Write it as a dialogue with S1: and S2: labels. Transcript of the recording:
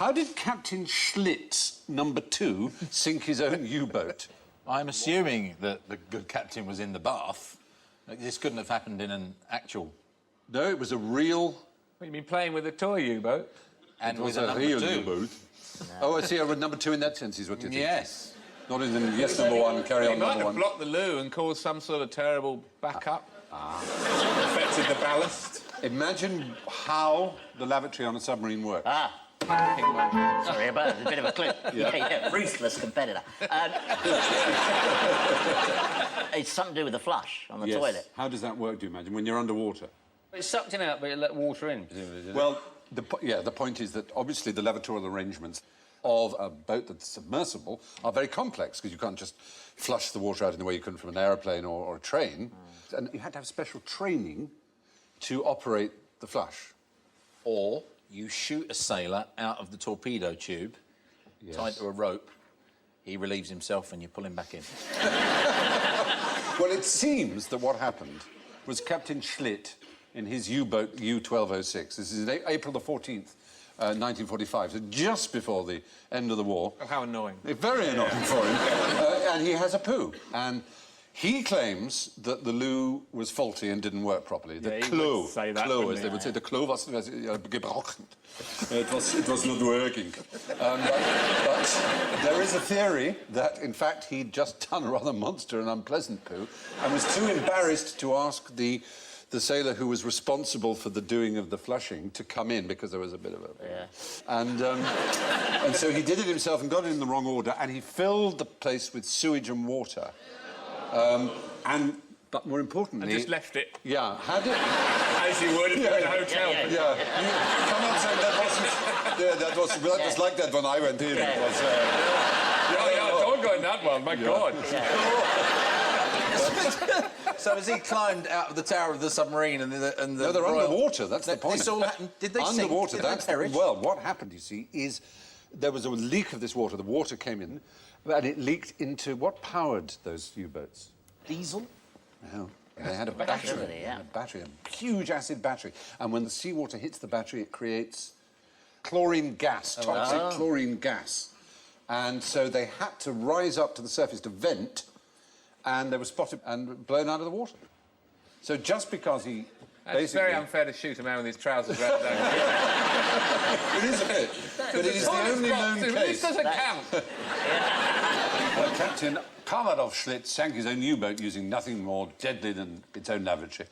S1: How did Captain Schlitz, #2, sink his own U-boat?
S2: I'm assuming that the good captain was in the bath. This couldn't have happened in an actual...
S1: No, it was a real...
S3: What, you mean playing with a toy U-boat?
S2: And
S1: It was
S2: with
S1: a
S2: a
S1: real
S2: #2.
S1: U-boat. Oh, I see. A #2 in that sense is what you think.
S2: Yes.
S1: Not in the yes, #1, carry
S3: He
S1: on,
S3: might have
S1: #1.
S3: blocked the loo and caused some sort of terrible backup. Affected the ballast.
S1: Imagine how the lavatory on a submarine works.
S4: Sorry about it, a bit of a clue. Yeah, ruthless competitor. It's something to do with the flush on the
S1: Yes.
S4: toilet.
S1: How does that work, do you imagine, when you're underwater?
S3: It's sucked in out, but it let water in, presumably, did it?
S1: Well, the point is that obviously the lavatorial arrangements of a boat that's submersible are very complex because you can't just flush the water out in the way you can from an aeroplane or a train. And you had to have special training to operate the flush.
S2: Or you shoot a sailor out of the torpedo tube, tied to a rope, he relieves himself and you pull him back in.
S1: Well, it seems that what happened was Captain Schlitt in his U-boat U-1206. This is April the 14th, 1945, so just before the end of the war.
S3: Oh, how annoying.
S1: Very annoying for him. And he has a poo. And he claims that the loo was faulty and didn't work properly. The
S3: he
S1: Klo,
S3: would say that,
S1: Klo,
S3: wouldn't
S1: as
S3: he?
S1: they would say, the Klo was gebrochen. It was not working. But there is a theory that, in fact, he'd just done a rather monster and unpleasant poo and was too embarrassed to ask the sailor who was responsible for the doing of the flushing to come in because there was a bit of a... And so he did it himself and got it in the wrong order and he filled the place with sewage and water. But more importantly...
S3: And just left it.
S1: Yeah, had it...
S3: As you would if you were in a hotel.
S1: Yeah, you come and say that wasn't... Yeah, that was like that when I went in. It was...
S3: Don't go in that one, my God.
S2: So as he climbed out of the tower of the submarine and the
S1: No, they're underwater, that's the point.
S2: This all happened... Did they sink?
S1: Underwater,
S2: Did they
S1: that's...
S2: perish?
S1: Well, what happened, you see, is there was a leak of this water. The water came in and it leaked into... What powered those U-boats?
S2: Diesel?
S1: No. They had a battery. A battery, a huge acid battery. And when the seawater hits the battery, it creates chlorine gas, toxic chlorine gas. And so they had to rise up to the surface to vent, and they were spotted and blown out of the water. So just because he
S3: It's very unfair to shoot a man with his trousers wrapped down.
S1: It is a bit. But it is the only known
S3: This
S1: case.
S3: doesn't count.
S1: Captain Kamarov Schlitz sank his own U-boat using nothing more deadly than its own lavatory.